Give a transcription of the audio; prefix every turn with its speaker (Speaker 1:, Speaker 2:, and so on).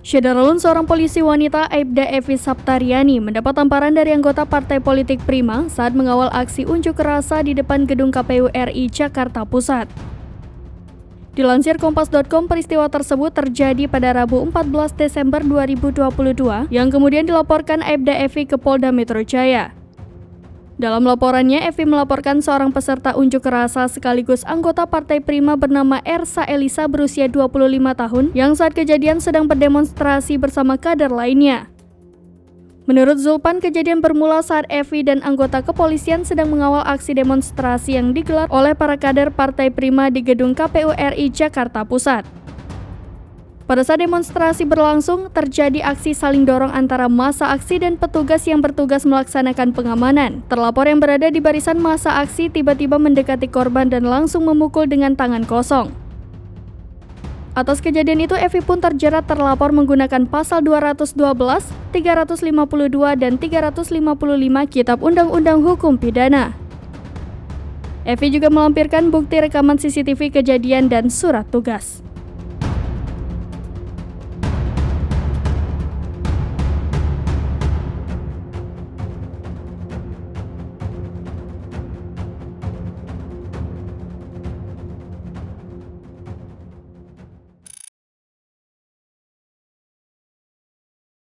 Speaker 1: Syederlun, seorang polisi wanita Aibda Evi Saptaryani, mendapat tamparan dari anggota Partai Politik Prima saat mengawal aksi unjuk rasa di depan gedung KPU RI Jakarta Pusat. Dilansir Kompas.com, peristiwa tersebut terjadi pada Rabu 14 Desember 2022 yang kemudian dilaporkan Aibda Evi ke Polda Metro Jaya. Dalam laporannya, Evi melaporkan seorang peserta unjuk rasa sekaligus anggota Partai Prima bernama Ersa Elisa berusia 25 tahun yang saat kejadian sedang berdemonstrasi bersama kader lainnya. Menurut Zulpan, kejadian bermula saat Evi dan anggota kepolisian sedang mengawal aksi demonstrasi yang digelar oleh para kader Partai Prima di gedung KPU RI Jakarta Pusat. Pada saat demonstrasi berlangsung, terjadi aksi saling dorong antara massa aksi dan petugas yang bertugas melaksanakan pengamanan. Terlapor yang berada di barisan massa aksi tiba-tiba mendekati korban dan langsung memukul dengan tangan kosong. Atas kejadian itu, Evi pun terjerat terlapor menggunakan pasal 212, 352, dan 355 Kitab Undang-Undang Hukum Pidana. Evi juga melampirkan bukti rekaman CCTV kejadian dan surat tugas.